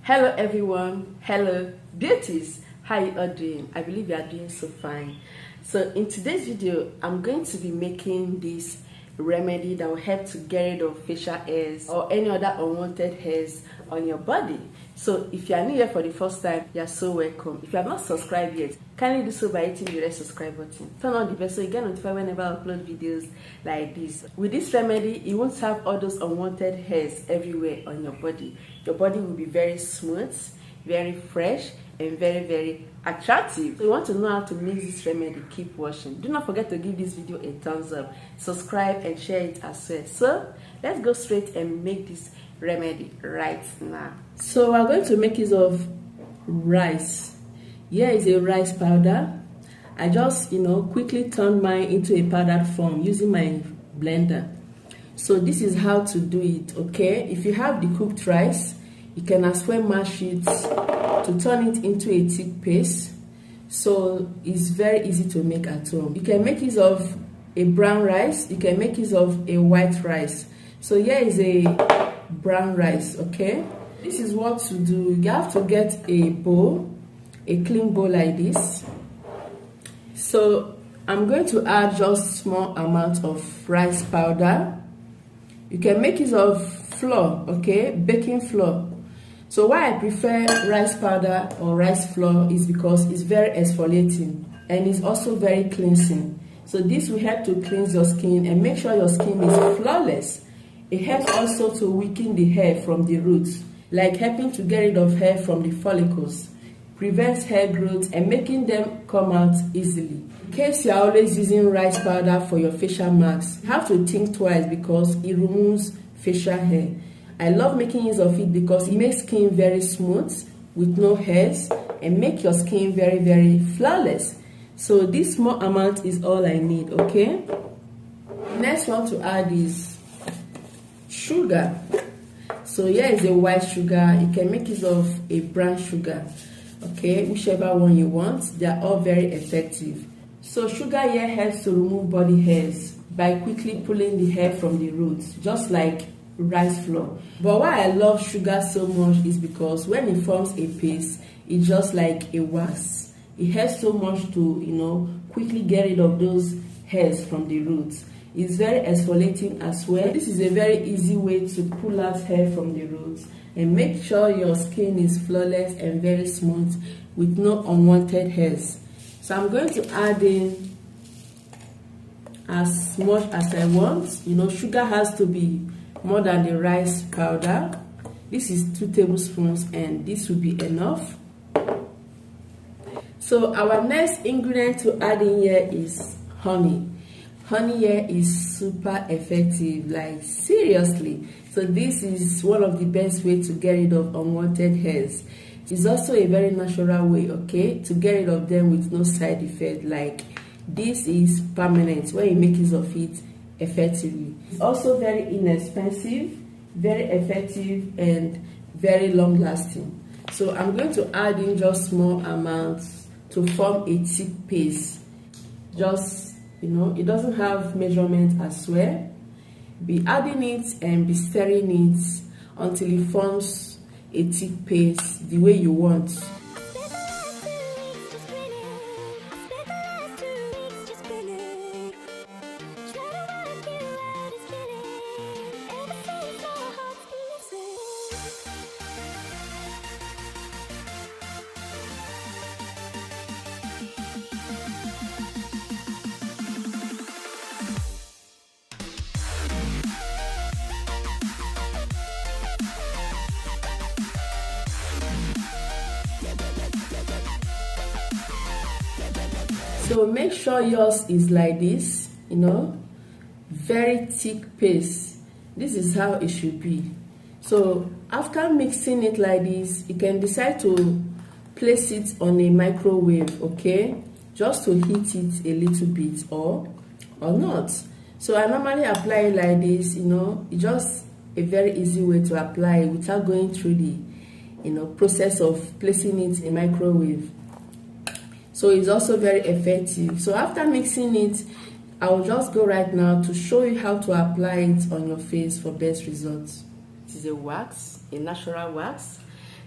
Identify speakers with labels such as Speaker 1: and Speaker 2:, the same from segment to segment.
Speaker 1: Hello everyone, hello beauties, how you all doing? I believe you are doing so fine. So in today's video, I'm going to be making this remedy that will help to get rid of facial hairs or any other unwanted hairs on your body. So if you are new here for the first time, you are so welcome. If you have not subscribed yet, kindly do so by hitting the red subscribe button. Turn on the bell so you get notified whenever I upload videos like this. With this remedy, you won't have all those unwanted hairs everywhere on your body. Your body will be very smooth, very fresh, and very attractive. So you want to know how to mix this remedy, keep watching. Do not forget to give this video a thumbs up, subscribe and share it as well. So let's go straight and make this remedy right now. So we're going to make use of rice. Here is a rice powder. I just quickly turned mine into a powdered form using my blender. So this is how to do it, okay? If you have the cooked rice, you can as well mash it to turn it into a thick paste. So it's very easy to make at home. You can make use of a brown rice, you can make use of a white rice. So here is a brown rice, okay? This is what to do. You have to get a bowl, a clean bowl like this. So I'm going to add just small amount of rice powder. You can make use of flour, okay, baking flour. So why I prefer rice powder or rice flour is because it's very exfoliating and it's also very cleansing. So this will help to cleanse your skin and make sure your skin is flawless. It helps also to weaken the hair from the roots, like helping to get rid of hair from the follicles, prevents hair growth and making them come out easily. In case you are always using rice powder for your facial marks, you have to think twice because it removes facial hair. I love making use of it because it makes skin very smooth with no hairs and make your skin very flawless. So this small amount is all I need, okay? Next one to add is sugar. So here is a white sugar. You can make use of a brown sugar, okay, whichever one you want. They are all very effective. So sugar here helps to remove body hairs by quickly pulling the hair from the roots, just like rice flour. But why I love sugar so much is because when it forms a paste, it's just like a wax. It helps so much to quickly get rid of those hairs from the roots. It's very exfoliating as well. This is a very easy way to pull out hair from the roots and make sure your skin is flawless and very smooth with no unwanted hairs. So I'm going to add in as much as I want. Sugar has to be more than the rice powder. This is 2 tablespoons and this will be enough. So our next ingredient to add in here is honey. Honey here is super effective, like seriously. So this is one of the best ways to get rid of unwanted hairs. It's also a very natural way, okay, to get rid of them with no side effect. Like this is permanent when you make use of it effectively. It's also very inexpensive, very effective and very long lasting. So I'm going to add in just small amounts to form a thick paste. Just it doesn't have measurement as well. Be adding it and be stirring it until it forms a thick paste the way you want. So make sure yours is like this, very thick paste. This is how it should be. So after mixing it like this, you can decide to place it on a microwave, okay, just to heat it a little bit or not. So I normally apply it like this. It's just a very easy way to apply it without going through the process of placing it in microwave. So it's also very effective. So after mixing it, I will just go right now to show you how to apply it on your face for best results. It is a wax, a natural wax.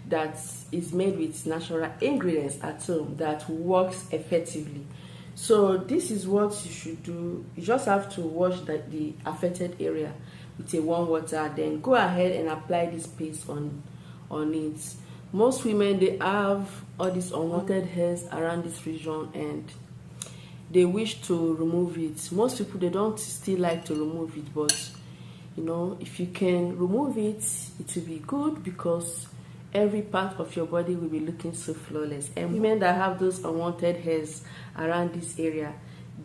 Speaker 1: that is made with natural ingredients at home that works effectively. So this is what you should do. You just have to wash the affected area with a warm water, then go ahead and apply this paste on it. Most women, they have all these unwanted hairs around this region and they wish to remove it. Most people, they don't still like to remove it, but you know, if you can remove it, it will be good, because every part of your body will be looking so flawless. And women that have those unwanted hairs around this area,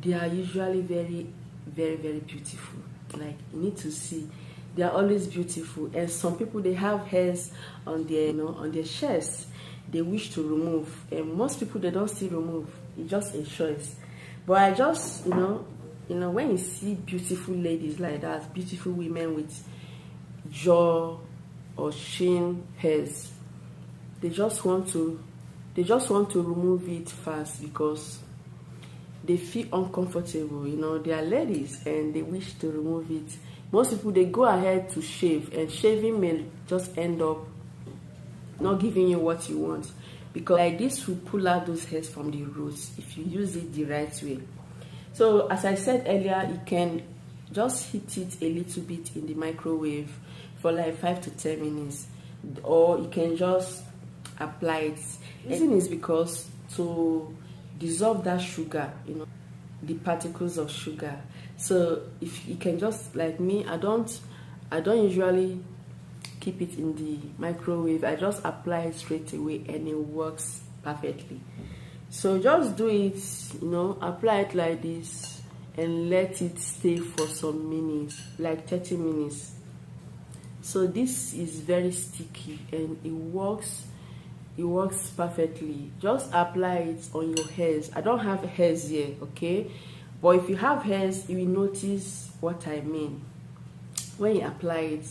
Speaker 1: they are usually very, very, very beautiful. Like, you need to see, they are always beautiful. And some people, they have hairs on their, you know, on their chest, they wish to remove, and most people, they don't still remove. It's just a choice. But I just, you know, when you see beautiful ladies like that, beautiful women with jaw or chin hairs, they just want to remove it fast because they feel uncomfortable. You know, they are ladies and they wish to remove it. Most people, they go ahead to shave, and shaving may just end up not giving you what you want, because like this will pull out those hairs from the roots if you use it the right way. So as I said earlier, you can just heat it a little bit in the microwave for like 5 to 10 minutes, or you can just apply it. The reason is because to dissolve that sugar, you know, the particles of sugar. So if you can just, like me, I don't usually keep it in the microwave. I just apply it straight away and it works perfectly. So just do it, you know, apply it like this and let it stay for some minutes, like 30 minutes. So this is very sticky and it works perfectly. Just apply it on your hairs. I don't have hairs here, okay? But if you have hairs, you will notice what I mean. When you apply it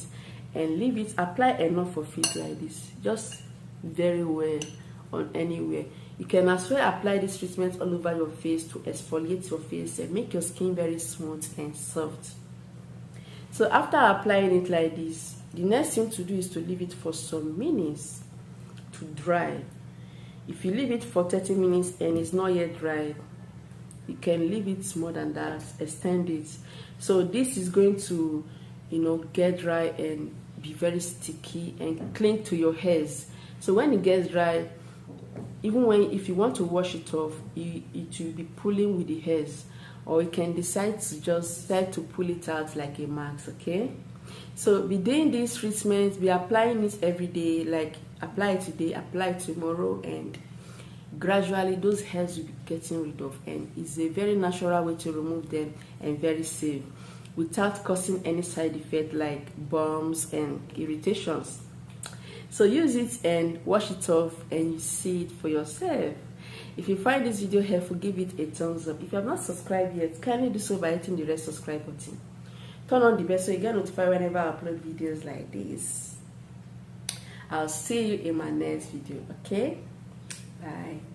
Speaker 1: and leave it, apply enough of it like this, just very well on anywhere. You can as well apply this treatment all over your face to exfoliate your face and make your skin very smooth and soft. So after applying it like this, the next thing to do is to leave it for some minutes to dry. If you leave it for 30 minutes and it's not yet dry, you can leave it more than that, extend it. So this is going to, you know, get dry and be very sticky and cling to your hairs. So when it gets dry, even if you want to wash it off, it will be pulling with the hairs, or you can decide to just start to pull it out like a mask, okay? So be doing this treatment, be applying it every day, like apply it today, apply it tomorrow, and gradually those hairs will be getting rid of. And it's a very natural way to remove them and very safe, without causing any side effect like burns and irritations. So use it and wash it off and you see it for yourself. If you find this video helpful, give it a thumbs up. If you have not subscribed yet, kindly do so by hitting the red subscribe button. Turn on the bell so you get notified whenever I upload videos like this. I'll see you in my next video, okay? Bye.